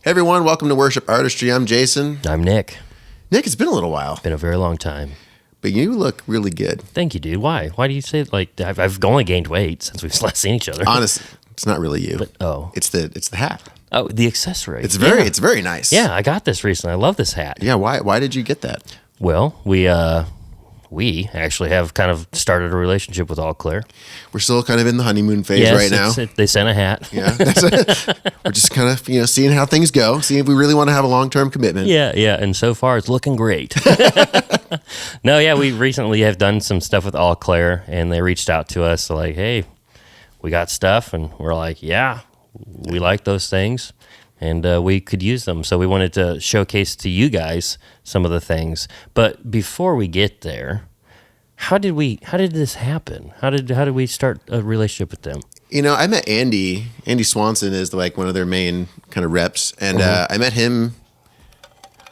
Hey everyone, welcome to Worship Artistry. I'm Jason. I'm Nick. Nick, it's been a little while. Been a very long time. But you look really good. Thank you, dude. Why? Why do you say like I've only gained weight since we've last seen each other? Honestly, it's not really you. But, it's the hat. Oh, the accessory. It's very nice. Yeah, I got this recently. I love this hat. Yeah, why did you get that? Well, we actually have kind of started a relationship with Alclair. We're still kind of in the honeymoon phase right now. They sent a hat. Yeah. We're just kind of, seeing how things go, seeing if we really want to have a long-term commitment. Yeah, and so far it's looking great. No, yeah, we recently have done some stuff with Alclair, and they reached out to us like, hey, we got stuff, and we're like, yeah, we like those things, and we could use them. So we wanted to showcase to you guys some of the things. But before we get there, how did this happen? How did we start a relationship with them? I met Andy. Andy Swanson is like one of their main kind of reps, and I met him.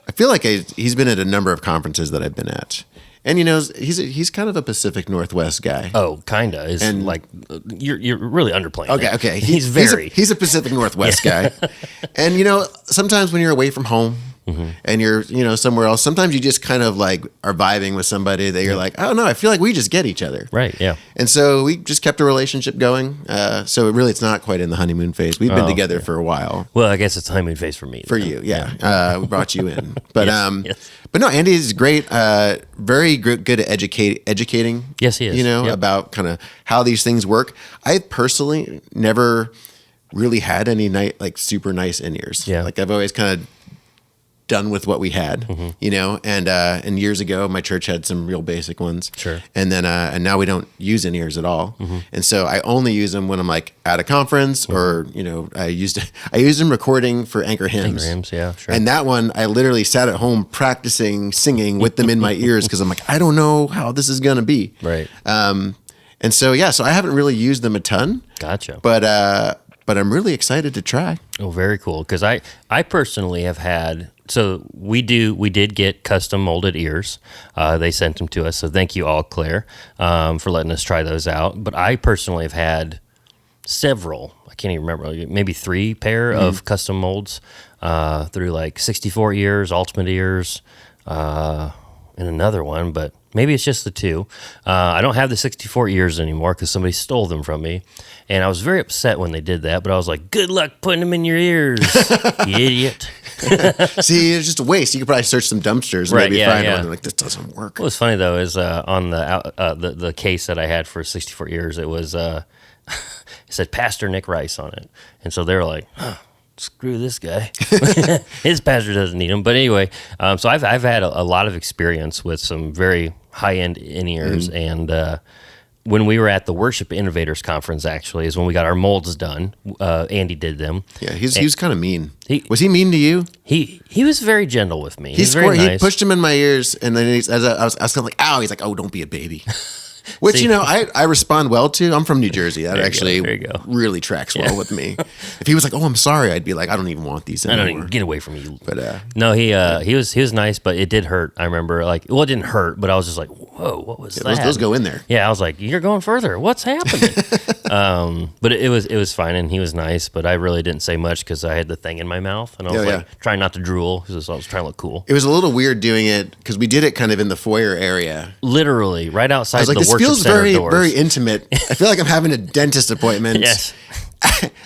I feel like he's been at a number of conferences that I've been at. And he's kind of a Pacific Northwest guy. Oh, kinda. And like you're really underplaying. Okay. He's a Pacific Northwest guy. And sometimes when you're away from home and you're somewhere else, sometimes you just kind of like are vibing with somebody that you're like, oh no, I feel like we just get each other. Right. Yeah. And so we just kept a relationship going. So it's not quite in the honeymoon phase. We've been together for a while. Well, I guess it's honeymoon phase for me. For you, yeah. We brought you in, but yes. But no, Andy is great. Very good at educating. Yes, he is. About kind of how these things work. I personally never really had any super nice in-ears. Yeah. Like I've always kind of done with what we had, and years ago my church had some real basic ones. Sure. And then and now we don't use in-ears at all. And so I only use them when I'm like at a conference or I used them recording for Anchor Hymns. Anchor Hymns, yeah, sure. And that one I literally sat at home practicing singing with them in my ears because I'm like, I don't know how this is gonna be. Right. And so so I haven't really used them a ton. Gotcha. But I'm really excited to try. Oh, very cool. Because I personally have had. So we did get custom molded ears. They sent them to us. So thank you, Alclair, for letting us try those out. But I personally have had several. I can't even remember. Maybe 3 pair of custom molds through like 64 ears, Ultimate ears, and another one. But maybe it's just the 2. I don't have the 64 ears anymore because somebody stole them from me. And I was very upset when they did that. But I was like, good luck putting them in your ears, you idiot. See, it's just a waste. You could probably search some dumpsters and maybe find one. Like, this doesn't work. What was funny though is on the case that I had for 64 ears, it was it said Pastor Nick Rice on it, and so they were like, screw this guy. His pastor doesn't need him. But anyway, so I've had a lot of experience with some very high end in-ears, and when we were at the Worship Innovators Conference, actually, is when we got our molds done. Andy did them. Yeah, he was kind of mean. Was he mean to you? He was very gentle with me. He's very nice. He pushed him in my ears, and then as I was kind of like, ow, he's like, oh, don't be a baby. Which, I respond well to. I'm from New Jersey. That actually really tracks well with me. If he was like, oh, I'm sorry, I'd be like, I don't even want these anymore. I don't even get away from you. But no, he was nice, but it did hurt. I remember, it didn't hurt, but I was just like, whoa, what was that? Those go in there. Yeah, I was like, you're going further. What's happening? But it was fine, and he was nice, but I really didn't say much because I had the thing in my mouth, and I was trying not to drool because I was trying to look cool. It was a little weird doing it because we did it kind of in the foyer area. Literally, right outside the this worship feels center doors. Very intimate. I feel like I'm having a dentist appointment. Yes.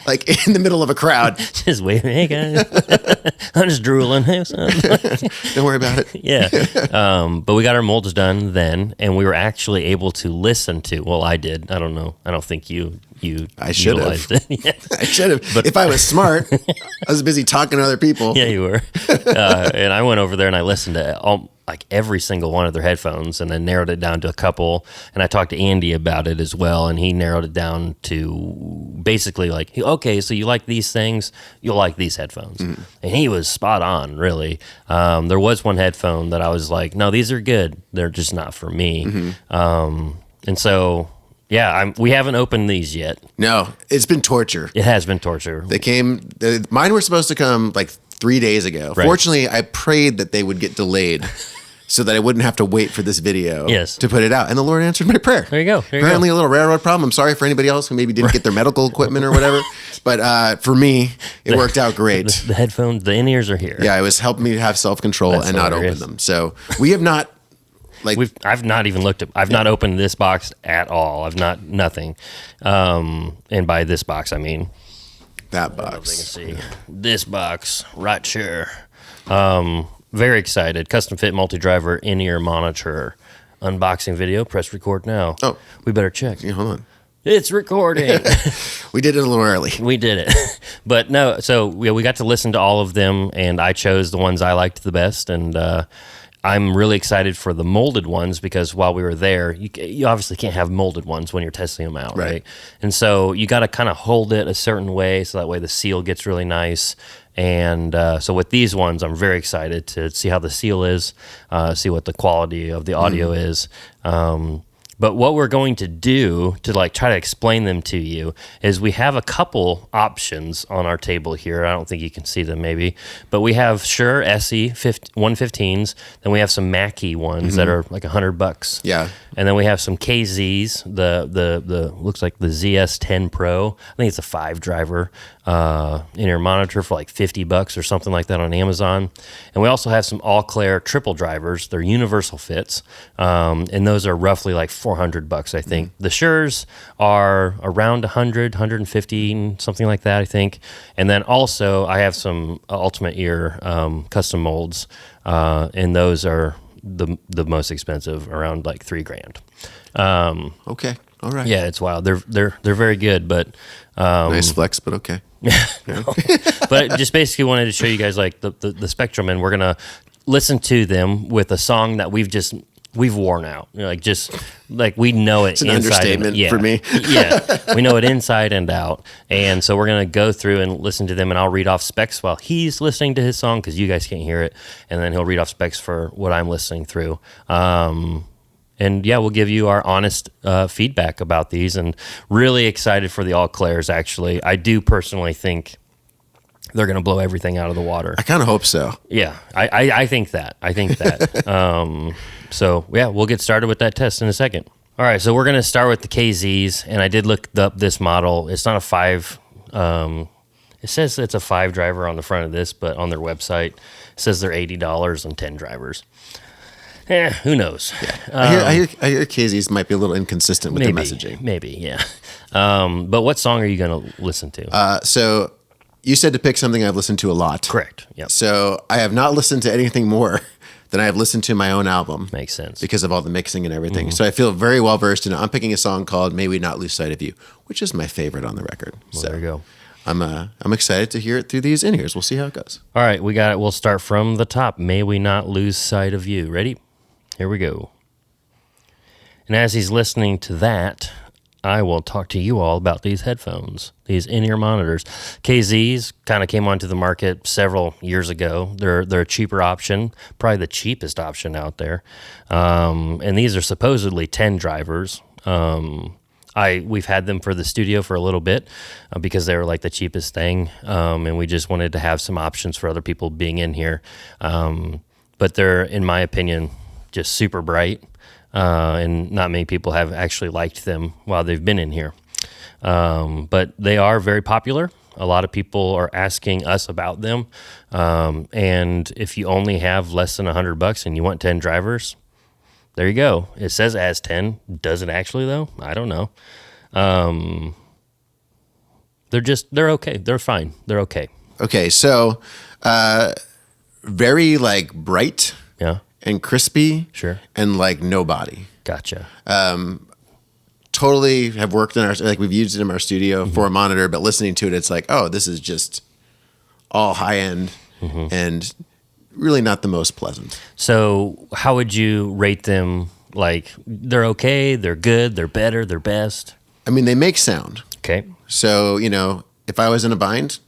Like in the middle of a crowd. Just waving, hey guys. I'm just drooling. Hey, don't worry about it. Yeah. But we got our molds done then, and we were actually able to listen to, well, I did. I don't know. I don't think you I should have. Yeah. I should have. But if I was smart, I was busy talking to other people. Yeah, you were. And I went over there and I listened to every single one of their headphones and then narrowed it down to a couple. And I talked to Andy about it as well, and he narrowed it down to basically like, okay, so you like these things, you'll like these headphones. And he was spot on, really. There was one headphone that I was like, no, these are good. They're just not for me. And so... yeah, we haven't opened these yet. No, it's been torture. It has been torture. Mine were supposed to come like 3 days ago. Right. Fortunately, I prayed that they would get delayed so that I wouldn't have to wait for this video Yes. to put it out. And the Lord answered my prayer. There you go. There you Apparently go. a little railroad problem. I'm sorry for anybody else who maybe didn't get their medical equipment or whatever. But for me, it worked out great. The headphones, the in-ears are here. Yeah, it was helping me to have self-control and not hilarious. open them. So we have not, like, I've not even looked at. I've not opened this box at all. I've not nothing. And by this box, I mean that they can box. see this box right here. Very excited. Custom fit multi-driver in-ear monitor. Unboxing video. Press record now. Oh. We better check. Yeah, hold on. It's recording. We did it a little early. We did it. But no, so we got to listen to all of them, and I chose the ones I liked the best. And I'm really excited for the molded ones because while we were there, you obviously can't have molded ones when you're testing them out, right? And so you got to kind of hold it a certain way so that way the seal gets really nice. And so with these ones, I'm very excited to see how the seal is, see what the quality of the audio is. But what we're going to do to like try to explain them to you is we have a couple options on our table here. I don't think you can see them maybe, but we have Shure SE115s, then we have some Mackie ones that are like $100. Yeah. And then we have some KZs, the looks like the ZS10 PRO. I think it's a 5-driver in-ear monitor for like $50 or something like that on Amazon. And we also have some Alclair triple drivers. They're universal fits, and those are roughly like $400, I think. The Shures are around 100, 150, something like that, I think. And then also I have some Ultimate Ear custom molds, and those are the most expensive, around like $3,000. Okay. All right. Yeah, it's wild. They're very good, but Nice flex, but okay. but I just basically wanted to show you guys like the spectrum, and we're gonna listen to them with a song that we've worn out. You know, like just like we know it. It's an inside understatement for me. Yeah, we know it inside and out, and so we're gonna go through and listen to them, and I'll read off specs while he's listening to his song because you guys can't hear it, and then he'll read off specs for what I'm listening through. And yeah, we'll give you our honest feedback about these, and really excited for the Alclairs. Actually, I do personally think they're going to blow everything out of the water. I kind of hope so. Yeah, I think that. So yeah, we'll get started with that test in a second. All right, so we're going to start with the KZs, and I did look up this model. It's not a 5. It says it's a 5-driver on the front of this, but on their website, it says they're $80 and 10 drivers. Who knows? Yeah. I hear KZs might be a little inconsistent with their messaging. Maybe, yeah. But what song are you going to listen to? So you said to pick something I've listened to a lot. Correct. Yep. So I have not listened to anything more than I have listened to my own album. Makes sense. Because of all the mixing and everything. So I feel very well versed in it. I'm picking a song called May We Not Lose Sight of You, which is my favorite on the record. Well, there you go. I'm excited to hear it through these in-ears. We'll see how it goes. All right, we got it. We'll start from the top. May We Not Lose Sight of You. Ready? Here we go. And as he's listening to that, I will talk to you all about these headphones, these in-ear monitors. KZs kind of came onto the market several years ago. They're a cheaper option, probably the cheapest option out there. And these are supposedly 10 drivers. We've had them for the studio for a little bit because they were like the cheapest thing, and we just wanted to have some options for other people being in here. But they're, in my opinion, just super bright, and not many people have actually liked them while they've been in here. But they are very popular. A lot of people are asking us about them, and if you only have less than $100 and you want 10 drivers, there you go. It says as 10. Does it actually, though? I don't know. They're okay. They're fine. They're okay. Okay, so very like bright Yeah. and crispy. Sure. And like no body. Gotcha. Totally have worked in like we've used it in our studio for a monitor, but listening to it, it's like, oh, this is just all high end and really not the most pleasant. So how would you rate them? Like, they're okay, they're good, they're better, they're best? I mean, they make sound. Okay. So, if I was in a bind,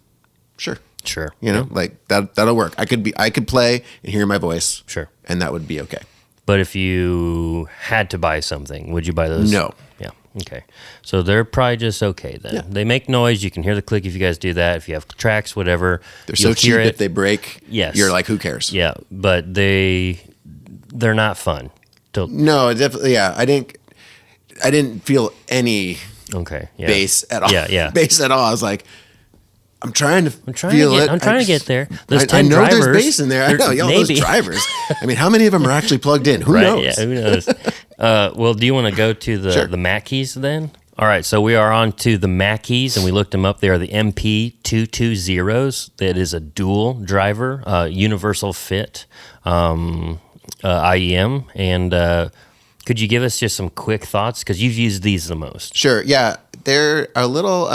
sure. Sure. Like that'll work. I could play and hear my voice. Sure. And that would be okay. But if you had to buy something, would you buy those? No. Yeah. Okay. So they're probably just okay then. Yeah. They make noise. You can hear the click if you guys do that. If you have tracks, whatever. They're so cheap if they break. Yes. You're like, who cares? Yeah. But they they're not fun. No, definitely. Yeah, I didn't feel any bass at all. Yeah. Bass at all. I was like, I'm trying to get there. Those I 10 know drivers, there's bass in there. I know, y'all, those drivers. I mean, how many of them are actually plugged in? Who knows? Yeah, who knows? Well, do you want to go to the Mackies then? All right, so we are on to the Mackies, and we looked them up. They are the MP220s. That is a dual driver, universal fit, IEM. And could you give us just some quick thoughts? Because you've used these the most. Sure, yeah. They're a little...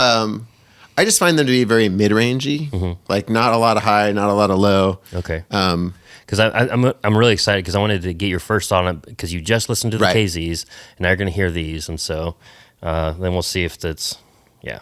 I just find them to be very mid-rangey, like not a lot of high, not a lot of low. Okay. Because I'm really excited because I wanted to get your first thought on it because you just listened to the KZs, and now you're going to hear these, and so... then we'll see if that's,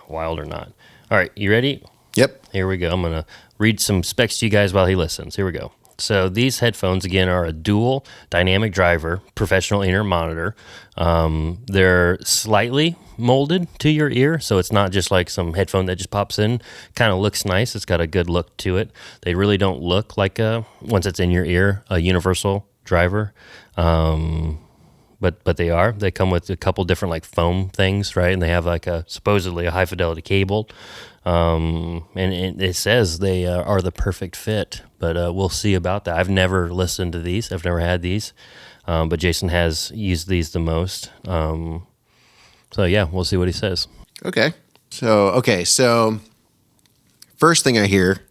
wild or not. All right, you ready? Yep. Here we go. I'm going to read some specs to you guys while he listens. Here we go. So these headphones, again, are a dual dynamic driver, professional in-ear monitor. They're slightly molded to your ear, so it's not just like some headphone that just pops in. Kind of looks nice. It's got a good look to it. They really don't look like, once it's in your ear, a universal driver. But they are. They come with a couple different like foam things, right? And they have like supposedly a high fidelity cable. And it says they are the perfect fit, but we'll see about that. I've never listened to these. I've never had these, but Jason has used these the most. So we'll see what he says. Okay. So first thing I hear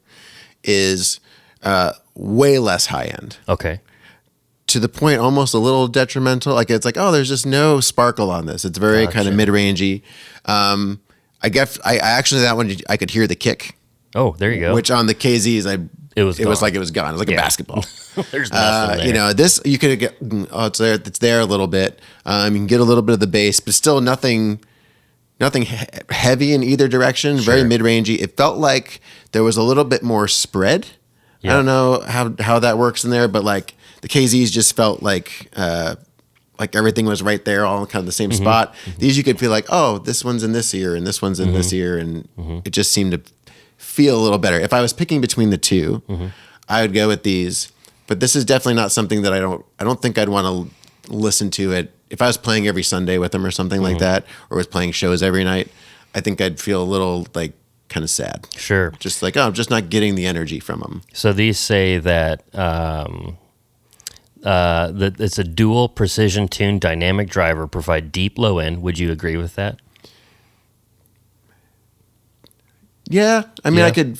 is way less high end. Okay. To the point almost a little detrimental. Like it's like, oh, there's just no sparkle on this. It's very kind of mid-rangey. I guess I actually, that one I could hear the kick. Oh, there you go. Which on the KZs, it was like it was gone. It was like a basketball. There's nothing there. This you could get. Oh, it's there. It's there a little bit. You can get a little bit of the bass, but still nothing heavy in either direction. Very mid-rangey. It felt like there was a little bit more spread. I don't know how that works in there, but like the KZs just felt like everything was right there, all kind of the same spot. These you could feel like, oh, this one's in this ear and this one's in this ear, and it just seemed to feel a little better. If I was picking between the two, I would go with these. But this is definitely not something that I don't think I'd want to listen to it if I was playing every Sunday with them or something like that, or was playing shows every night. I think I'd feel a little like kind of sad. Sure. Just like, oh, I'm just not getting the energy from them. So these say that that it's a dual precision tuned dynamic driver, provide deep low end. Would you agree with that? Yeah. I mean,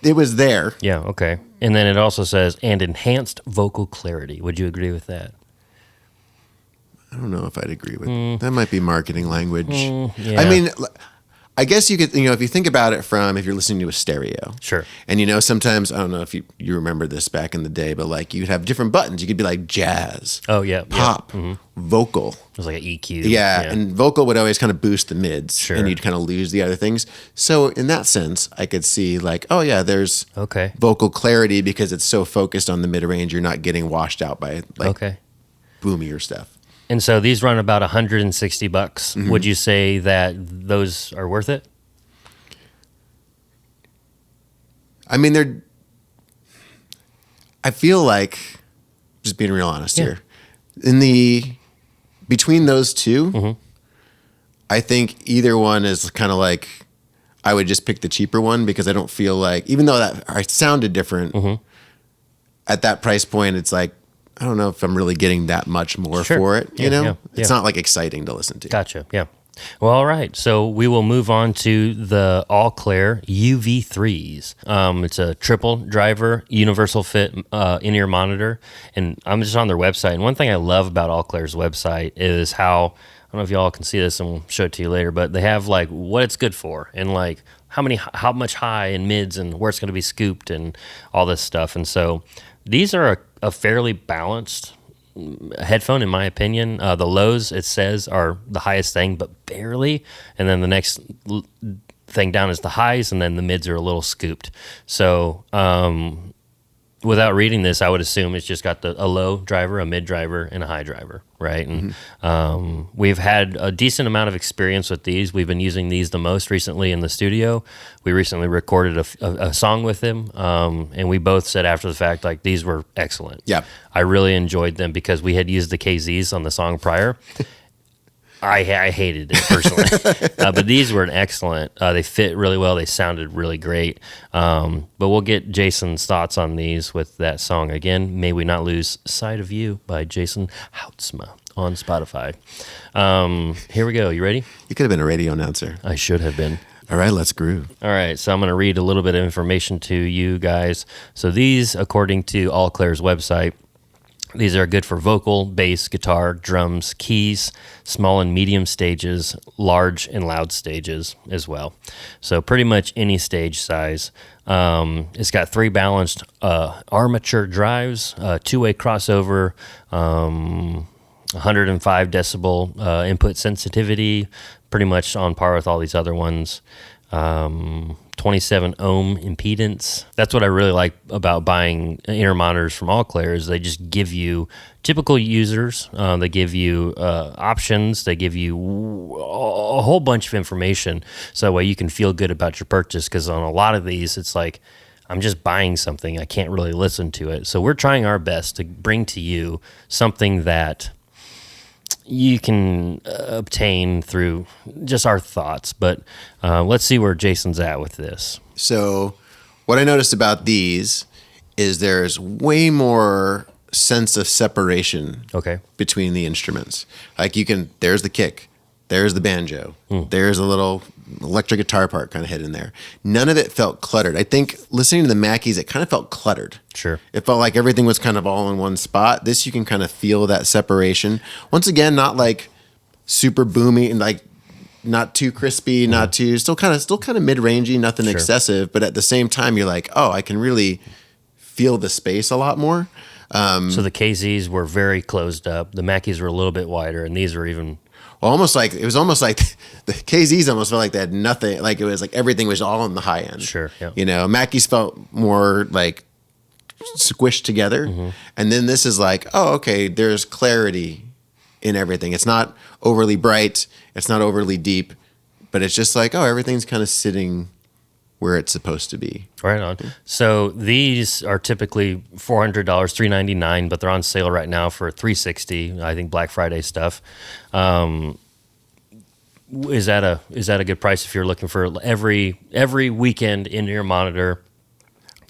it was there. Yeah. Okay. And then it also says, and enhanced vocal clarity. Would you agree with that? I don't know if I'd agree with that. Might be marketing language. Yeah. I mean, I guess you could, if you think about it if you're listening to a stereo. Sure. And, sometimes, I don't know if you remember this back in the day, but like you'd have different buttons. You could be like jazz. Oh, yeah. Pop. Vocal. It was like an EQ. Yeah. And vocal would always kind of boost the mids. Sure. And you'd kind of lose the other things. So in that sense, I could see like, oh, yeah, there's vocal clarity because it's so focused on the mid-range. You're not getting washed out by like boomier stuff. And so these run about $160. Would you say that those are worth it? I mean, I feel like, just being real honest here, between those two, I think either one is kind of like, I would just pick the cheaper one because I don't feel like, even though that I sounded different, at that price point, it's like, I don't know if I'm really getting that much more for it, It's not like exciting to listen to. Gotcha, yeah. Well, all right. So we will move on to the Alclair UV3s. It's a triple driver, universal fit in-ear monitor. And I'm just on their website. And one thing I love about Alclair's website is how, I don't know if y'all can see this and we'll show it to you later, but they have like what it's good for and like how much high and mids and where it's going to be scooped and all this stuff. And so these are a fairly balanced headphone, in my opinion. The lows, it says, are the highest thing, but barely. And then the next thing down is the highs, and then the mids are a little scooped. So without reading this, I would assume it's just got a low driver, a mid driver, and a high driver, right? And we've had a decent amount of experience with these. We've been using these the most recently in the studio. We recently recorded a song with them, and we both said after the fact, like, these were excellent. Yeah. I really enjoyed them because we had used the KZs on the song prior. I hated it personally, but these were excellent. They fit really well. They sounded really great. But we'll get Jason's thoughts on these with that song again. May We Not Lose Sight of You by Jason Houtsma on Spotify. Here we go. You ready? You could have been a radio announcer. I should have been. All right, let's groove. All right, so I'm going to read a little bit of information to you guys. So these, according to Alclair's website, these are good for vocal, bass, guitar, drums, keys, small and medium stages, large and loud stages as well. So pretty much any stage size. It's got 3 balanced armature drives, 2-way crossover, 105 decibel input sensitivity, pretty much on par with all these other ones. 27 ohm impedance. That's what I really like about buying inner monitors from Alclair is they just give you typical users. They give you options. They give you a whole bunch of information so that way you can feel good about your purchase, because on a lot of these, it's like, I'm just buying something. I can't really listen to it. So we're trying our best to bring to you something that you can obtain through just our thoughts. But let's see where Jason's at with this. So what I noticed about these is there's way more sense of separation between the instruments. Like there's the kick, there's the banjo, there's a little electric guitar part kind of hidden there. None of it felt cluttered. I think listening to the Mackies, it kind of felt cluttered. Sure. It felt like everything was kind of all in one spot. This, you can kind of feel that separation. Once again, not like super boomy and like not too crispy, not too, still kind of mid-rangey, nothing excessive. But at the same time, you're like, oh, I can really feel the space a lot more. So the KZs were very closed up. The Mackies were a little bit wider, and these were even... Well, it was almost like the KZs almost felt like they had nothing. Like it was like everything was all on the high end. Sure. Yeah. You know, Mackie's felt more like squished together. And then this is like, oh, okay, there's clarity in everything. It's not overly bright. It's not overly deep, but it's just like, oh, everything's kind of sitting where it's supposed to be. Right on. So these are typically $400, $399, but they're on sale right now for $360. I think Black Friday stuff. Is that a good price if you're looking for every weekend in your monitor?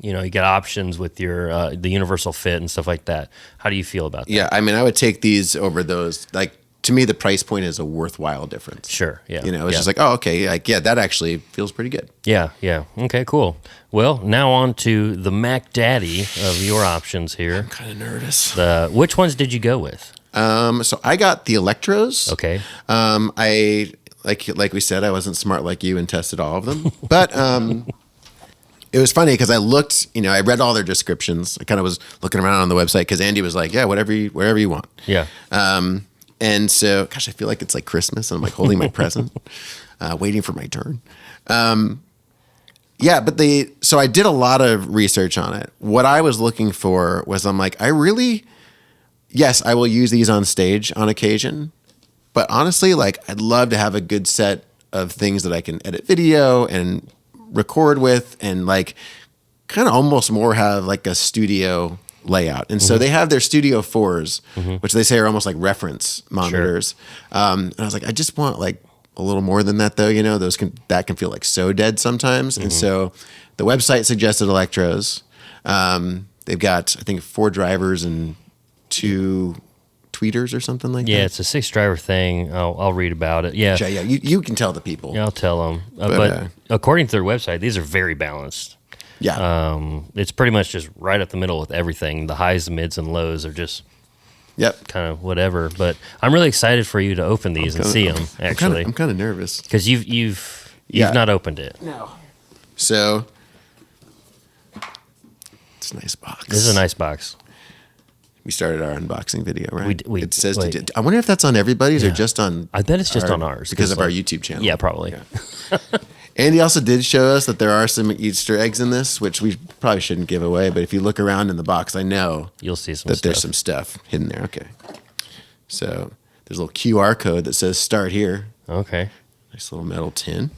You know, you get options with your the universal fit and stuff like that. How do you feel about that? Yeah, I mean, I would take these over those. Like, to me, the price point is a worthwhile difference. Sure, yeah. You know, it's just like, oh, okay, like, yeah, that actually feels pretty good. Yeah. Okay, cool. Well, now on to the Mac Daddy of your options here. I'm kind of nervous. Which ones did you go with? So I got the electros. Okay. I like we said, I wasn't smart like you and tested all of them, but it was funny because I looked, you know, I read all their descriptions. I kind of was looking around on the website because Andy was like, yeah, whatever you want. Yeah. And so, gosh, I feel like it's like Christmas and I'm like holding my present, waiting for my turn. Yeah, but so I did a lot of research on it. What I was looking for was, I'm like, yes, I will use these on stage on occasion, but honestly, like, I'd love to have a good set of things that I can edit video and record with, and like kind of almost more have like a studio layout. And so they have their Studio 4s, which they say are almost like reference monitors. Sure. And I was like, I just want like a little more than that though, you know, that can feel like so dead sometimes. And so the website suggested electros. They've got, I think, 4 drivers and 2 tweeters or something like that. Yeah, it's a 6-driver thing. I'll read about it. Yeah. Yeah, you can tell the people. Yeah, I'll tell them. But according to their website, these are very balanced. Yeah. It's pretty much just right up the middle with everything. The highs, the mids, and lows are just kind of whatever. But I'm really excited for you to open these and see them, actually. I'm kind of nervous. Because you've not opened it. No. So, it's a nice box. This is a nice box. We started our unboxing video, right? It says, I wonder if that's on everybody's or just on... I bet it's just on ours. Because of our YouTube channel. Yeah, probably. Yeah. Andy also did show us that there are some Easter eggs in this, which we probably shouldn't give away. But if you look around in the box, I know You'll see some that stuff. there's some stuff hidden there. Okay. So there's a little QR code that says "Start here." Okay. Nice little metal tin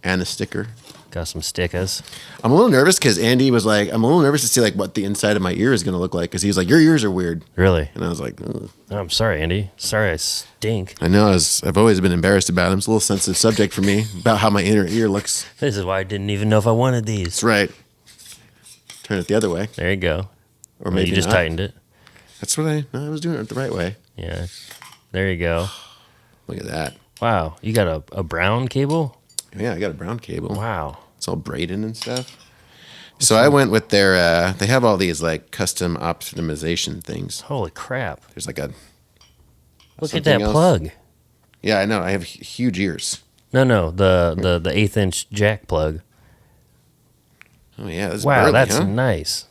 and a sticker. Got some stickers. I'm a little nervous because Andy was like, I'm a little nervous to see like what the inside of my ear is going to look like because he was like, your ears are weird. Really? And I was like, ugh. Oh, I'm sorry, Andy. Sorry I stink. I know I've always been embarrassed about it. It's a little sensitive subject for me about how my inner ear looks. This is why I didn't even know if I wanted these. That's right. Turn it the other way. There you go. Or maybe you just not. tightened it. That's what I was doing it the right way. Yeah. There you go. Look at that. Wow. You got a brown cable? Yeah, I got a brown cable. Wow. It's all braided and stuff. So I went with their, they have all these like custom optimization things. Holy crap. There's like a. Look at that else. plug. Yeah, I know. I have huge ears. No, the 1/8" jack plug. Oh yeah, that's Wow, burly, that's huh? nice.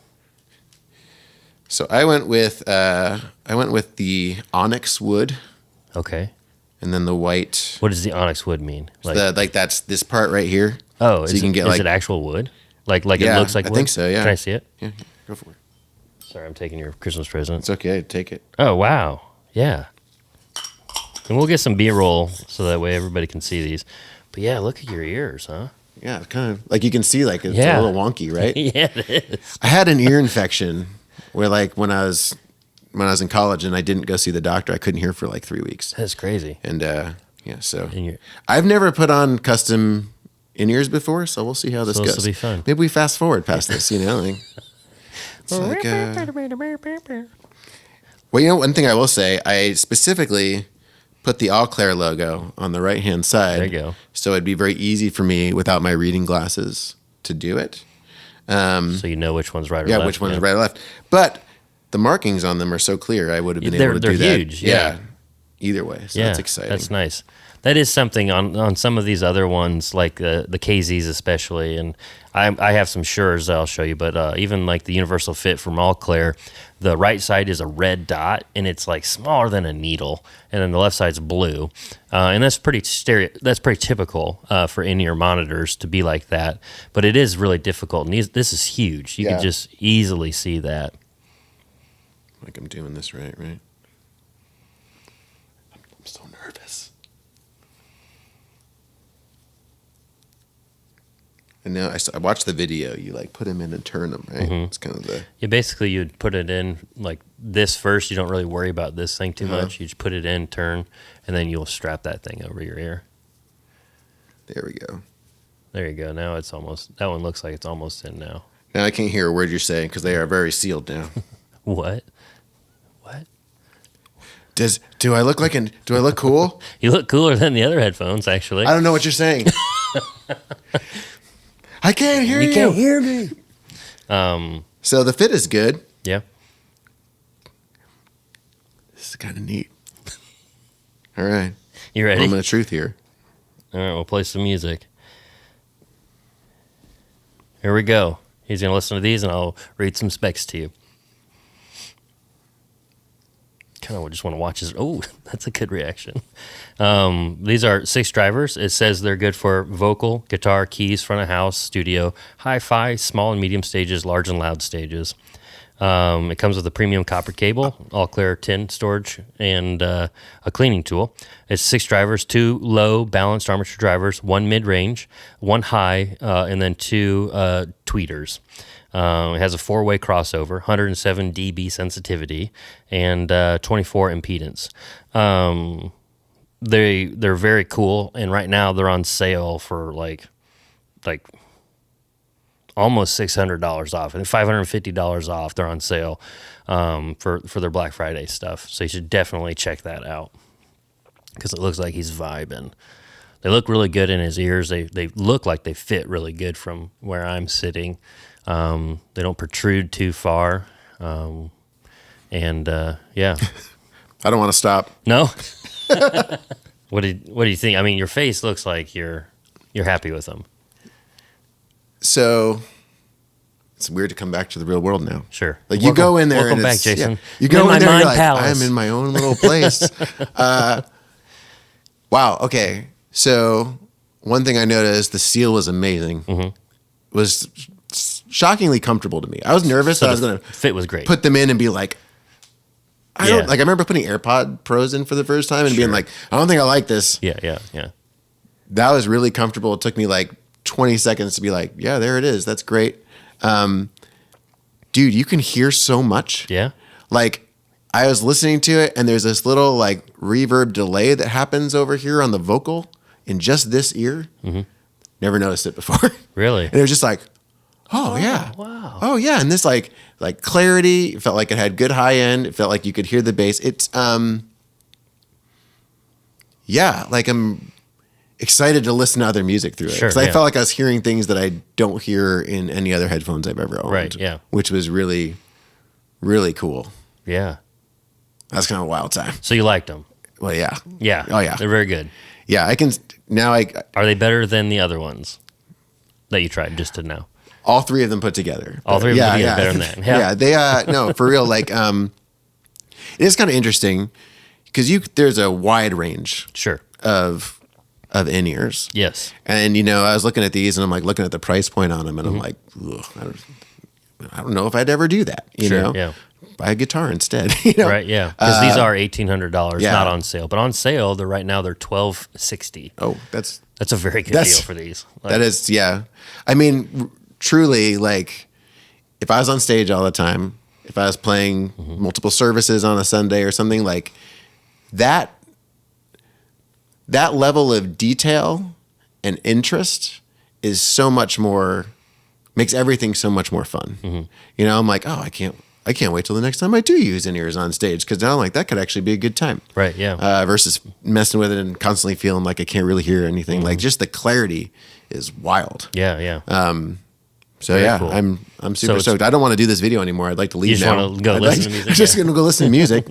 So I went with the onyx wood Okay. and then the white. What does the onyx wood mean? Like, That's this part right here. oh, so you can get is like it actual wood? Like Yeah, it looks like I wood? think so, yeah. Can I see it? Yeah, go for it. Sorry, I'm taking your Christmas present. It's okay. Take it. Oh, wow. Yeah. And we'll get some B-roll so that way everybody can see these. But yeah, look at your ears, huh? Yeah, it's kind of like you can see like it's Yeah. a little wonky, right? Yeah, it is. I had an ear infection where like when I was in college and I didn't go see the doctor, I couldn't hear for like 3 weeks. That's crazy. And yeah, so And you're, I've never put on custom in-ears before, so we'll see how this So goes. this'll be fun. Maybe we fast forward past this, you know? Like, it's like, well, you know, one thing I will say, I specifically put the Alclair logo on the right-hand side. There you go. So it'd be very easy for me without my reading glasses to do it. so you know which one's right or Yeah, left. which one is right or left. But the markings on them are so clear, I would have been able to do that. They're huge, yeah. Either way, so Yeah, that's exciting. That's nice. That is something on some of these other ones, like the KZs especially, and I have some Shures that I'll show you, but even like the Universal Fit from Alclair, the right side is a red dot, and it's like smaller than a needle, and then the left side's blue, and that's pretty typical for in-ear monitors to be like that, but it is really difficult, and this is huge. You Yeah. can just easily see that. Like I'm doing this right? I'm so nervous. And now I watched the video. You like put them in and turn them, right? Mm-hmm. It's kind of the Yeah, basically you'd put it in like this first. You don't really worry about this thing too much. You just put it in, turn, and then you'll strap that thing over your ear. there we go. There you go. Now it's almost, that one looks like it's almost in now. Now I can't hear a word you're saying because they are very sealed now. What? What? Do I look cool? You look cooler than the other headphones, actually. I don't know what you're saying. I can't hear you. You can't hear me. So the fit is good. Yeah. This is kind of neat. All right. You ready? Moment of truth here. All right, we'll play some music. Here we go. He's going to listen to these, and I'll read some specs to you. Kind of just want to watch his. Oh, that's a good reaction. These are 6 drivers. It says they're good for vocal, guitar, keys, front of house, studio, hi-fi, small and medium stages, large and loud stages. It comes with a premium copper cable, Alclair tin storage, and a cleaning tool. It's 6 drivers, 2 low balanced armature drivers, 1 mid-range, 1 high, and then 2 tweeters. It has a 4-way crossover, 107 dB sensitivity, and 24 impedance. They're very cool, and right now they're on sale for like almost $600 off. I think $550 off. They're on sale for their Black Friday stuff. So you should definitely check that out because it looks like he's vibing. They look really good in his ears. They look like they fit really good from where I'm sitting. They don't protrude too far. Yeah. I don't want to stop. No? What do you think? I mean, your face looks like you're happy with them. So it's weird to come back to the real world now. Sure. Like you go in there Welcome and back, it's, Jason. yeah, you go I'm in in there my and you're mind like, palace. I'm in my own little place. Wow. Okay. So one thing I noticed, the seal was amazing. Was shockingly comfortable to me. I was nervous that I was going to fit was great. put them in and be like, I don't like. I remember putting AirPod Pros in for the first time and being like, I don't think I like this. Yeah. That was really comfortable. It took me like 20 seconds to be like, yeah, there it is. That's great. Dude, you can hear so much. Yeah. Like I was listening to it and there's this little like reverb delay that happens over here on the vocal in just this ear. Never noticed it before. Really? And it was just like, oh yeah. Wow. Oh yeah. And this like clarity, it felt like it had good high end. It felt like you could hear the bass. It's, yeah, like I'm excited to listen to other music through it. Sure, Because I felt like I was hearing things that I don't hear in any other headphones I've ever owned. Right, yeah. Which was really, really cool. Yeah. That's kind of a wild time. So you liked them? Well, yeah. Yeah. Oh, yeah. They're very good. Yeah, I can, now Are they better than the other ones that you tried just to know? all three of them put together. All three of them put together better than that. Yeah. They, no, for real, like, it is kind of interesting because there's a wide range Sure. of in-ears. Yes. And, I was looking at these and I'm like looking at the price point on them and I'm like, ugh, I don't know if I'd ever do that, you know? Yeah. Buy a guitar instead, Right, yeah. Because these are $1,800, yeah. not on sale. But on sale, they're $1,260. Oh, that's a very good deal for these. That is, yeah. I mean, truly, like, if I was on stage all the time, if I was playing multiple services on a Sunday or something, like that level of detail and interest is so much more, makes everything so much more fun. I'm like, oh, I can't wait till the next time I do use in-ears on stage because now I'm like, that could actually be a good time. Right, yeah. Versus messing with it and constantly feeling like I can't really hear anything. Like just the clarity is wild. Yeah. So Very yeah, cool. I'm super stoked. I don't want to do this video anymore. I'd like to leave You just now. want to go listen to music? I'm just going to go listen to music.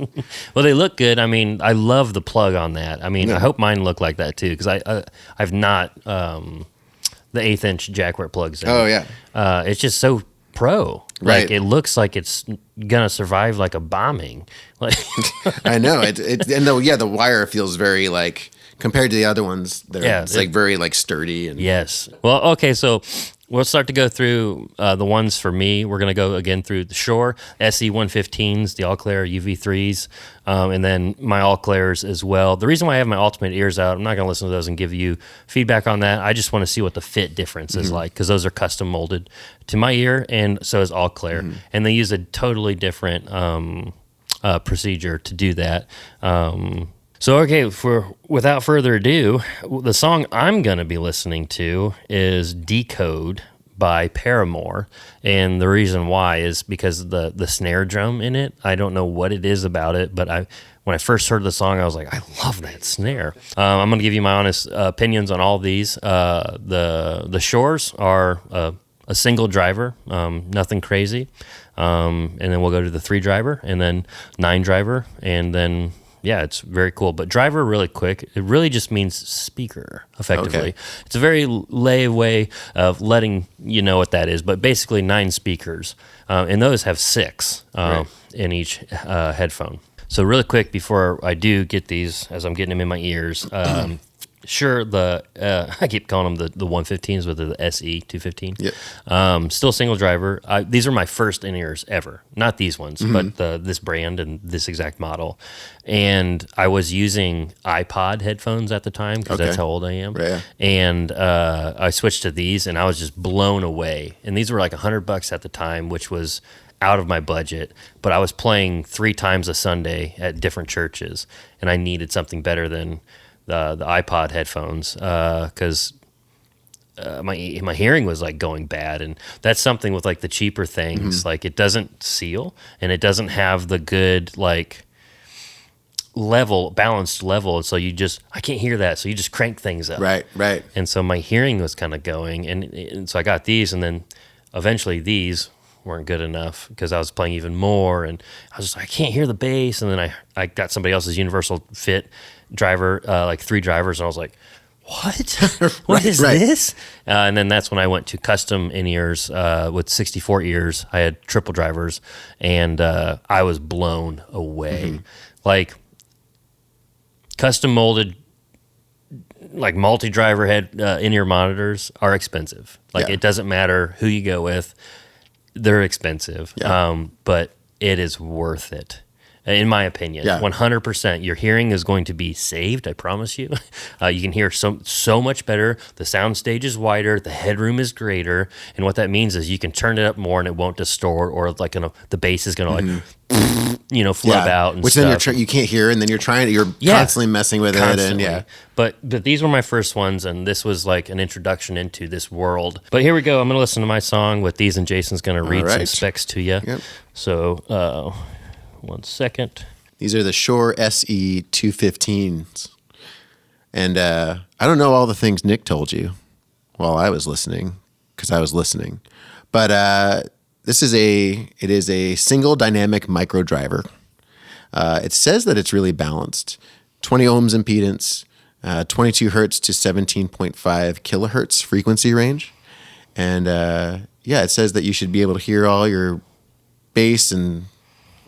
Well, they look good. I mean, I love the plug on that. I mean, I hope mine look like that too because I've not the 1/8 inch jackware plugs in. Oh yeah. It's just so pro. Right. Like it looks like it's gonna survive like a bombing. Like I know it and the wire feels very like compared to the other ones. It's like very like sturdy and yes. Well, okay, so we'll start to go through the ones for me. We're going to go again through the Shure SE115s, the Alclair UV3s, and then my Alclairs as well. The reason why I have my Ultimate ears out, I'm not going to listen to those and give you feedback on that. I just want to see what the fit difference is like because those are custom molded to my ear, and so is Alclair. And they use a totally different procedure to do that. So, okay, without further ado, the song I'm going to be listening to is Decode by Paramore. And the reason why is because the snare drum in it, I don't know what it is about it, but when I first heard the song, I was like, I love that snare. I'm going to give you my honest opinions on all these. The Shures are a single driver, nothing crazy. And then we'll go to the 3 driver and then 9 driver and then... Yeah, it's very cool. But driver, really quick, it really just means speaker, effectively. Okay. It's a very lay way of letting you know what that is. But basically 9 speakers. And those have 6 in each headphone. So really quick, before I do get these, as I'm getting them in my ears, sure, I keep calling them the 115s, but they're the SE215. Yeah. Still single driver. These are my first in-ears ever. Not these ones, but this brand and this exact model. And I was using iPod headphones at the time because that's how old I am. Right, yeah. And I switched to these, and I was just blown away. And these were like $100 at the time, which was out of my budget. But I was playing 3 times a Sunday at different churches, and I needed something better than the iPod headphones because my hearing was like going bad, and that's something with like the cheaper things. Like it doesn't seal, and it doesn't have the good like balanced level. And so I can't hear that, so you just crank things up. Right. And so my hearing was kind of going, and so I got these, and then eventually these weren't good enough because I was playing even more, and I was just like, I can't hear the bass. And then I got somebody else's universal fit driver, like 3 drivers, and I was like, what? What is this? And then that's when I went to custom in-ears with 64 ears. I had triple drivers, and I was blown away. Like custom molded like multi-driver head in-ear monitors are expensive. Like Yeah. it doesn't matter who you go with, they're expensive. Yeah. But it is worth it, in my opinion. Yeah. 100%. Your hearing is going to be saved. I promise you. You can hear so much better. The sound stage is wider. The headroom is greater, and what that means is you can turn it up more, and it won't distort, or like the bass is going to like flub out and which stuff. then you can't hear, and then you're constantly messing with Constantly. it, and But these were my first ones, and this was like an introduction into this world. But here we go. I'm going to listen to my song with these, and Jason's going to read some specs to you. Yep. So, 1 second. These are the Shure SE215s, and I don't know all the things Nick told you while I was listening, because I was listening, but it is a single dynamic micro driver. It says that it's really balanced. 20 ohms impedance, 22 hertz to 17.5 kilohertz frequency range. And it says that you should be able to hear all your bass, and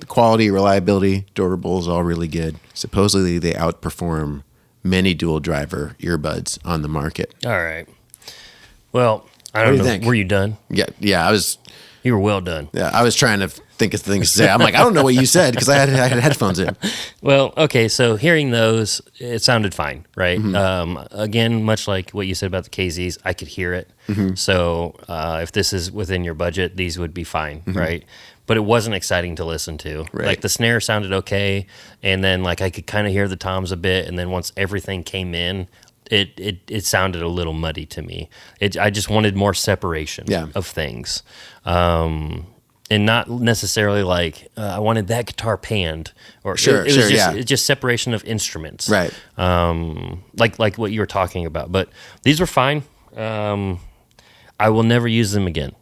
the quality, reliability, durable is all really good. Supposedly they outperform many dual driver earbuds on the market. All right. Well, I don't know. Think? Were you done? Yeah, You were well done. Yeah, I was trying to think of things to say. I'm like, I don't know what you said, because I had headphones in. Well, okay, so hearing those, it sounded fine, right? Again, much like what you said about the KZs, I could hear it. So if this is within your budget, these would be fine, right? But it wasn't exciting to listen to. Right. Like the snare sounded okay, and then like I could kind of hear the toms a bit, and then once everything came in, it sounded a little muddy to me. I just wanted more separation of things. And not necessarily like I wanted that guitar panned, or it's just separation of instruments, right? Like what you were talking about. But these were fine. I will never use them again.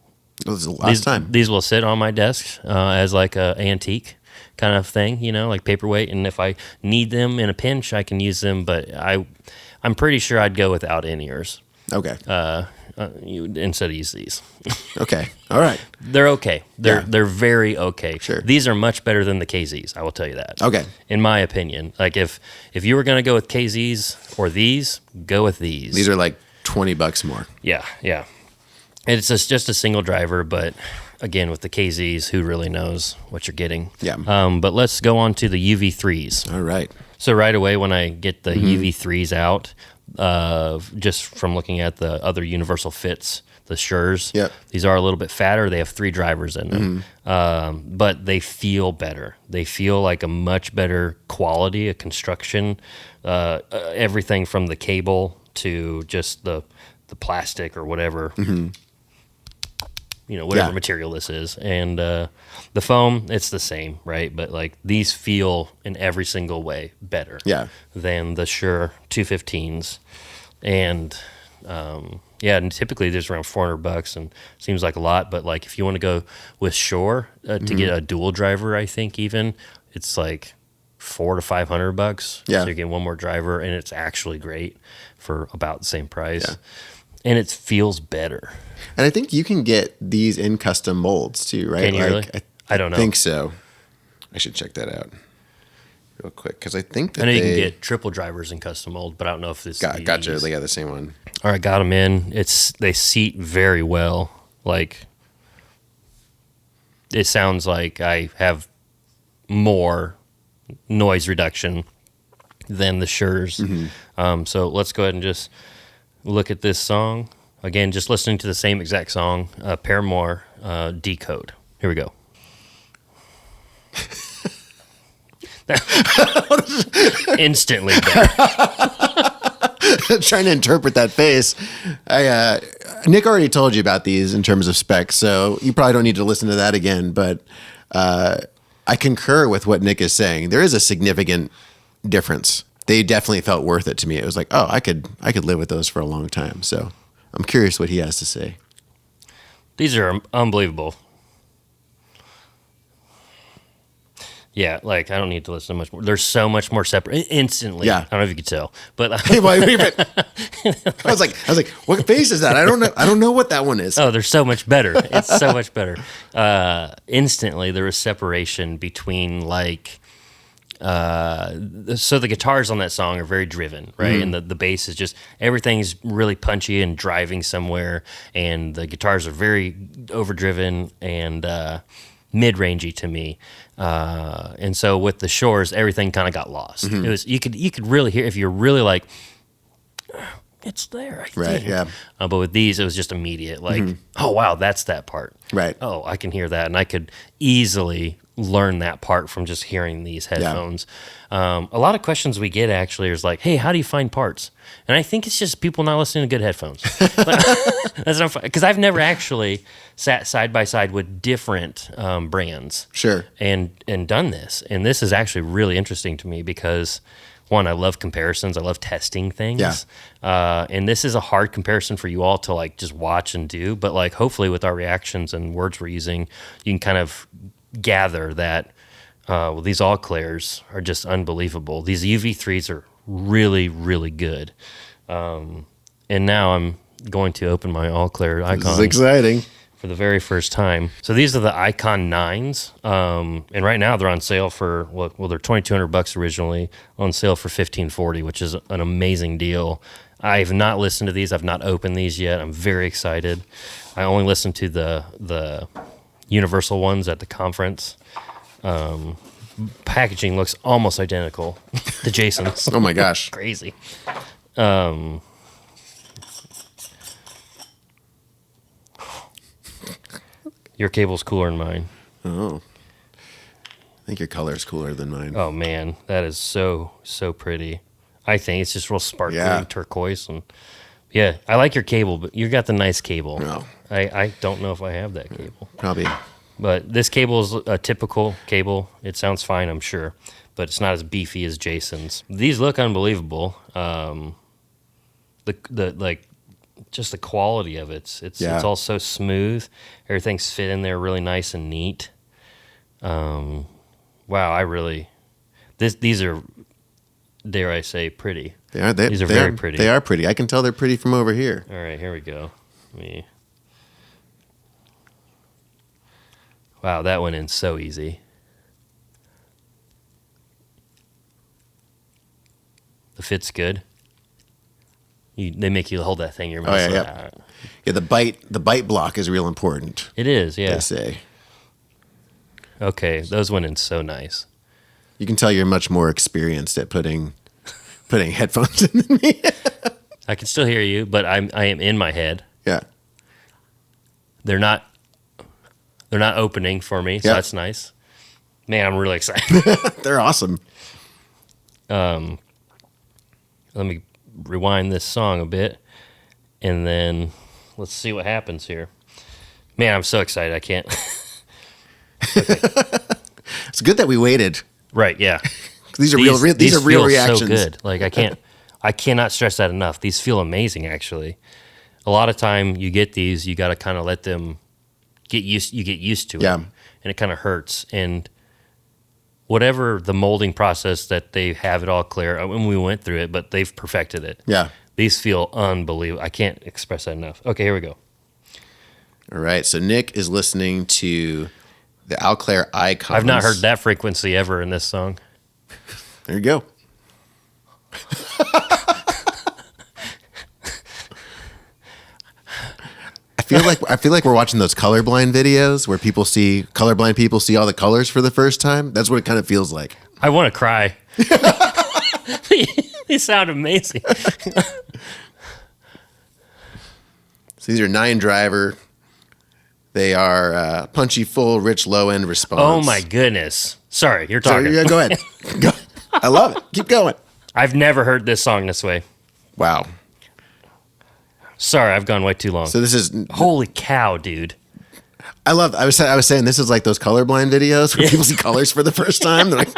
It was the last time. These will sit on my desk as like a antique kind of thing, like paperweight. And if I need them in a pinch, I can use them. But I'm pretty sure I'd go without in-ears. Okay. Instead of use these. Okay. All right. They're okay. They're very okay. Sure. These are much better than the KZs. I will tell you that. Okay. In my opinion, like if you were going to go with KZs or these, go with these. These are like $20 more. Yeah. And it's just a single driver, but again, with the KZs, who really knows what you're getting? Yeah. But let's go on to the UV3s. All right. So right away, when I get the UV3s out, just from looking at the other universal fits, the Shures, these are a little bit fatter. They have 3 drivers in them, but they feel better. They feel like a much better quality of construction. Everything from the cable to just the plastic or whatever. Whatever material this is. And the foam, it's the same, right? But like these feel in every single way better than the Shure 215s. And and typically there's around $400, and seems like a lot, but like if you want to go with Shure to get a dual driver, I think even it's like $400 to $500. So you get one more driver, and it's actually great for about the same price. And it feels better. And I think you can get these in custom molds too, right? Can you really? I don't know. I think so. I should check that out real quick, because I think that I know you can get triple drivers in custom mold, but I don't know if this gotcha. They got the same one. All right, got them in. They seat very well. Like it sounds like I have more noise reduction than the Shures. So let's go ahead and just look at this song. Again, just listening to the same exact song, Paramore, Decode. Here we go. Instantly better. Trying to interpret that face. Nick already told you about these in terms of specs, so you probably don't need to listen to that again, but I concur with what Nick is saying. There is a significant difference. They definitely felt worth it to me. It was like, oh, I could live with those for a long time. So I'm curious what he has to say. These are unbelievable. Yeah, like I don't need to listen to much more. There's so much more separate instantly. Yeah, I don't know if you could tell, but I was like, what bass is that? I don't know what that one is. Oh, they're so much better. It's so much better. Instantly, there was separation between like so the guitars on that song are very driven, right? And the bass is just, everything's really punchy and driving somewhere, and the guitars are very overdriven and mid-rangey to me. And so with the Shures, everything kind of got lost. It was, you could really hear, if you're really like, it's there, I think. Right, yeah. But with these, it was just immediate. Like, oh, wow, that's that part. Right. Oh, I can hear that. And I could easily learn that part from just hearing these headphones. A lot of questions we get actually is like, hey, how do you find parts? And I think it's just people not listening to good headphones. That's not because I've never actually sat side by side with different brands. Sure. And done this. And this is actually really interesting to me because, one, I love comparisons. I love testing things. Yeah. And this is a hard comparison for you all to like just watch and do. But like hopefully with our reactions and words we're using, you can kind of gather that well, these Alclairs are just unbelievable. These UV3s are really, really good. And now I'm going to open my Alclair ICON. This is exciting. For the very first time. So these are the Icon 9s. And right now they're on sale for, well, they're $2,200 originally, on sale for $1,540, which is an amazing deal. I've not listened to these. I've not opened these yet. I'm very excited. I only listened to the Universal ones at the conference. Packaging looks almost identical to Jason's. Oh my gosh. Crazy. Your cable's cooler than mine. Oh. I think your color is cooler than mine. Oh man, that is so pretty. I think it's just real sparkly turquoise, and yeah, I like your cable, but you got the nice cable. No. I don't know if I have that cable. Probably. But this cable is a typical cable. It sounds fine, I'm sure, but it's not as beefy as Jason's. These look unbelievable. The like, just the quality of it. It's all so smooth. Everything's fit in there really nice and neat. Wow, I really these are, dare I say, pretty. These are very pretty. They are pretty. I can tell they're pretty from over here. All right, here we go. Wow, that went in so easy. The fit's good. They make you hold that thing in your mouth. Oh, yeah. Yeah, the bite block is real important. It is, yeah. They say. Okay, those went in so nice. You can tell you're much more experienced at putting headphones in than me. I can still hear you, but I am in my head. Yeah. They're not opening for me, so that's nice. Man, I'm really excited. They're awesome. Let me rewind this song a bit, and then let's see what happens here. Man, I'm so excited. I can't. Okay. It's good that we waited. Right? Yeah. These are real reactions. So good. Like I cannot stress that enough. These feel amazing. Actually, a lot of time you get these, you got to kind of let them get used. You get used to it, and it kind of hurts. And whatever the molding process that they have it all clear, and we went through it, but they've perfected it. Yeah. These feel unbelievable. I can't express that enough. Okay, here we go. All right. So Nick is listening to the Alclair ICON. I've not heard that frequency ever in this song. There you go. I feel like we're watching those colorblind videos where colorblind people see all the colors for the first time. That's what it kind of feels like. I want to cry. These sound amazing. So these are 9-driver. They are punchy, full, rich, low-end response. Oh, my goodness. Sorry, you're talking. Yeah, go ahead. Go. I love it. Keep going. I've never heard this song this way. Wow. Sorry, I've gone way too long. So this is... Holy cow, dude. I was saying this is like those colorblind videos where people see colors for the first time. They're like,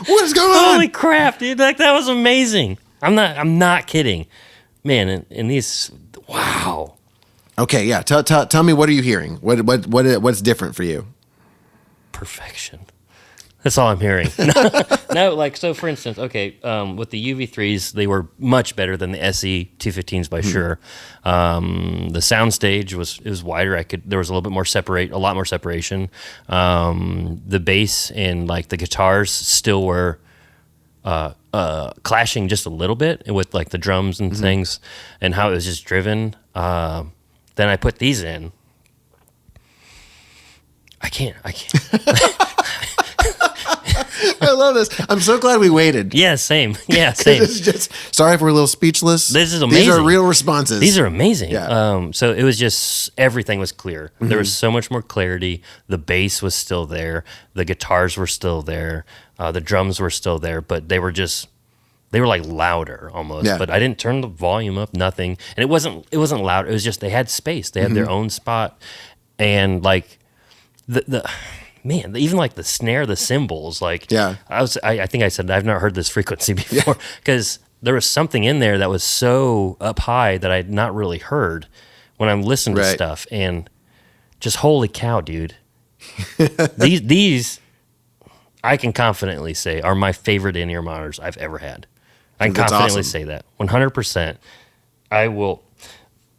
what is going on? Holy crap, dude. Like, that was amazing. I'm not kidding. Man, and these... Wow. Okay, yeah. Tell me, what are you hearing? What's different for you? Perfection. That's all I'm hearing. No, like, so for instance, okay, with the UV3s, they were much better than the SE215s by Shure. The soundstage was wider. There was a lot more separation. The bass and like the guitars still were clashing just a little bit with like the drums and things, and how it was just driven. Then I put these in. I can't. I love this. I'm so glad we waited. Yeah, same. Yeah, same. It's just, sorry if we're a little speechless. This is amazing. These are real responses. These are amazing. Yeah. So it was just, everything was clear. There was so much more clarity. The bass was still there. The guitars were still there. The drums were still there, but they were like louder almost. Yeah. But I didn't turn the volume up, nothing. And it wasn't loud. It was just, they had space. They had their own spot. And like man, even like the snare, the cymbals, like, yeah. I think I said I've not heard this frequency before, because there was something in there that was so up high that I'd not really heard when I'm listening to stuff, and just holy cow, dude. these I can confidently say are my favorite in-ear monitors I've ever had. I can confidently say that 100%. I will,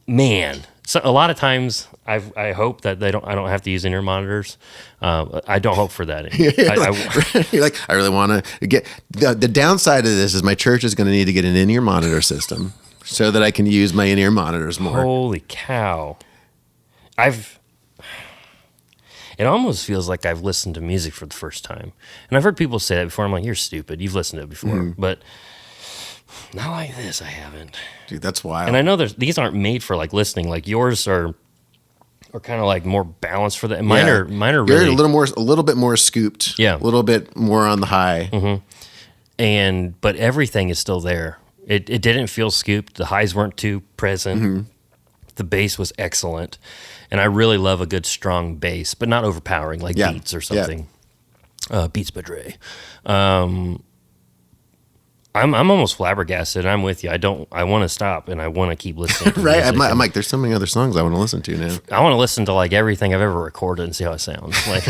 man. So a lot of times I hope that I don't have to use in-ear monitors. I don't hope for that. You're like, I really want to get the downside of this is my church is going to need to get an in-ear monitor system so that I can use my in-ear monitors more. Holy cow. It almost feels like I've listened to music for the first time. And I've heard people say that before. I'm like, you're stupid. You've listened to it before. But not like this, I haven't. Dude, that's wild. And I know these aren't made for like listening. Like yours are kind of like more balanced for that. Mine are really. You're a little bit more scooped. Yeah. A little bit more on the high. But everything is still there. It didn't feel scooped. The highs weren't too present. The bass was excellent. And I really love a good strong bass, but not overpowering like Beats or something. Beats by Dre. I'm almost flabbergasted. I'm with you. I want to stop and I want to keep listening. Right. I'm like, there's so many other songs I want to listen to now. I want to listen to like everything I've ever recorded and see how it sounds. Like,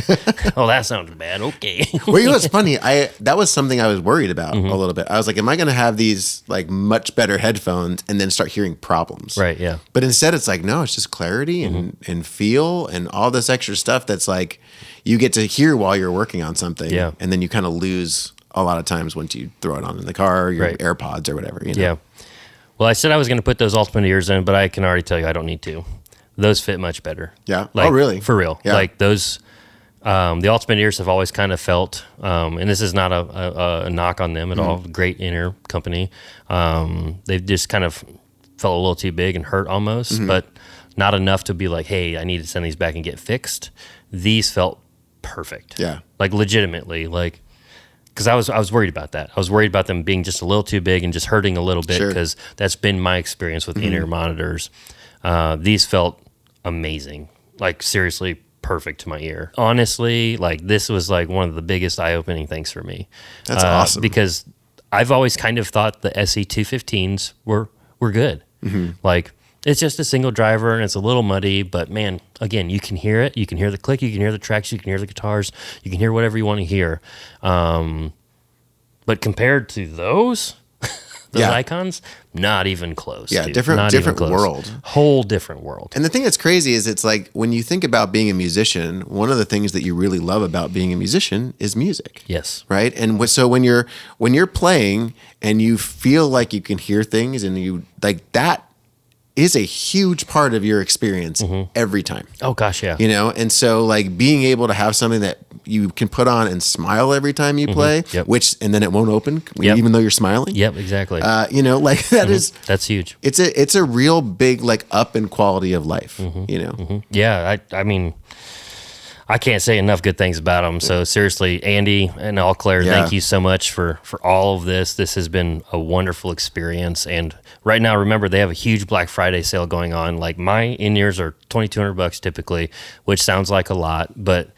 oh, that sounds bad. Okay. Well, you know what's funny? That was something I was worried about a little bit. I was like, am I going to have these like much better headphones and then start hearing problems? Right. Yeah. But instead, it's like, no, it's just clarity and feel and all this extra stuff that's like you get to hear while you're working on something. Yeah. And then you kind of lose a lot of times once you throw it on in the car, your AirPods or whatever. You know? Yeah. Well, I said I was going to put those Ultimate ears in, but I can already tell you I don't need to. Those fit much better. Yeah. Like, oh, really? For real. Yeah. Like those, the Ultimate ears have always kind of felt, and this is not a knock on them at all. Great in-ear company. They've just kind of felt a little too big and hurt almost, but not enough to be like, hey, I need to send these back and get fixed. These felt perfect. Yeah. Like legitimately, like. Because I was worried about that. I was worried about them being just a little too big and just hurting a little bit, because that's been my experience with in-ear monitors. These felt amazing, like seriously perfect to my ear. Honestly, like this was like one of the biggest eye-opening things for me. That's awesome. Because I've always kind of thought the SE215s were good. Like it's just a single driver and it's a little muddy, but man, again, you can hear it. You can hear the click. You can hear the tracks. You can hear the guitars. You can hear whatever you want to hear. But compared to those icons, not even close. Yeah, dude. different world. Whole different world. And the thing that's crazy is it's like when you think about being a musician, one of the things that you really love about being a musician is music. Yes. Right? And so when you're playing and you feel like you can hear things and you like that is a huge part of your experience every time. Oh gosh, yeah. You know, and so like being able to have something that you can put on and smile every time you play, and then it won't open even though you're smiling. Yep, exactly. You know, like that's huge. It's a real big like up in quality of life. You know. Yeah, I mean, I can't say enough good things about them. So seriously, Andy and Alclair, thank you so much for all of this. This has been a wonderful experience. And right now, remember, they have a huge Black Friday sale going on. Like my in-ears are $2,200 typically, which sounds like a lot, but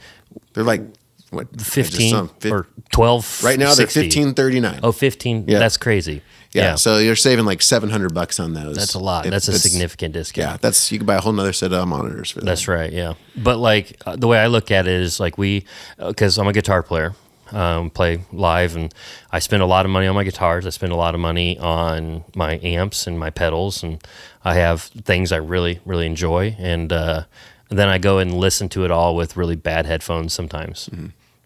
they're like what 15 or 12. Right now they're $1,539. Oh, 15. Yeah. That's crazy. Yeah, so you're saving like $700 on those. That's a lot. That's a significant discount. Yeah, you can buy a whole nother set of monitors for that. That's right. Yeah, but like the way I look at it is like because I'm a guitar player, play live, and I spend a lot of money on my guitars. I spend a lot of money on my amps and my pedals, and I have things I really, really enjoy. And then I go and listen to it all with really bad headphones sometimes.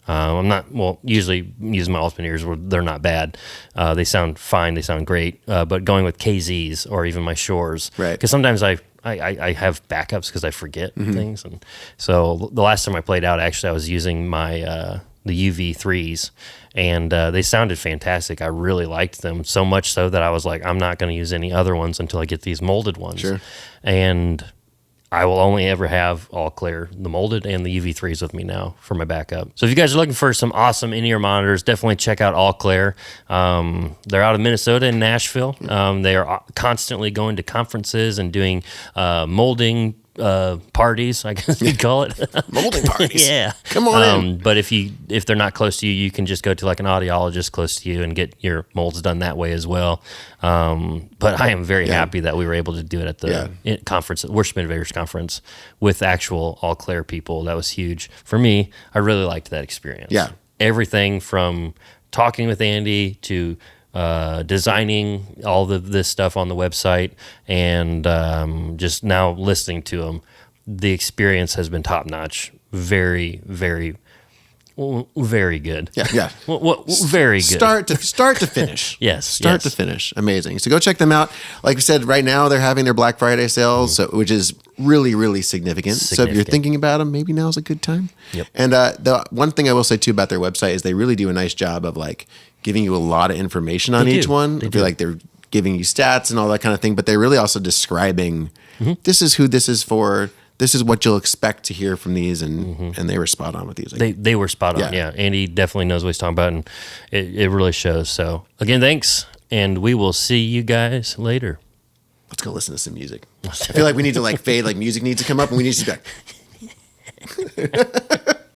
I'm not, usually using my Ultimate ears where they're not bad. They sound fine. They sound great. But going with KZs or even my Shures, right? Because sometimes I have backups because I forget things. And so the last time I played out, actually, I was using my the UV3s, and they sounded fantastic. I really liked them, so much so that I was like, I'm not going to use any other ones until I get these molded ones. Sure. And I will only ever have Alclair, the molded, and the UV3s with me now for my backup. So if you guys are looking for some awesome in-ear monitors, definitely check out Alclair. They're out of Minnesota and Nashville. They are constantly going to conferences and doing molding parties, I guess you'd call it. Molding parties. Yeah. Come on in. But if they're not close to you, you can just go to like an audiologist close to you and get your molds done that way as well. But I am very happy that we were able to do it at the conference, Worship Innovators Conference, with actual Alclair people. That was huge. For me, I really liked that experience. Yeah. Everything from talking with Andy to designing all this stuff on the website, and just now listening to him, the experience has been top notch. Very, very, very good. Yeah. Very good. Start to finish. Yes. Start to finish. Amazing. So go check them out. Like we said, right now they're having their Black Friday sales, which is really, really significant. So if you're thinking about them, maybe now's a good time. Yep. And the one thing I will say too about their website is they really do a nice job of like giving you a lot of information on each one. I feel like they're giving you stats and all that kind of thing, but they're really also describing this is who this is for. This is what you'll expect to hear from these, and they were spot on with these. They were spot on. Yeah. Andy definitely knows what he's talking about, and it really shows. So again, thanks, and we will see you guys later. Let's go listen to some music. I feel like we need to like fade, like music needs to come up, and we need to be like.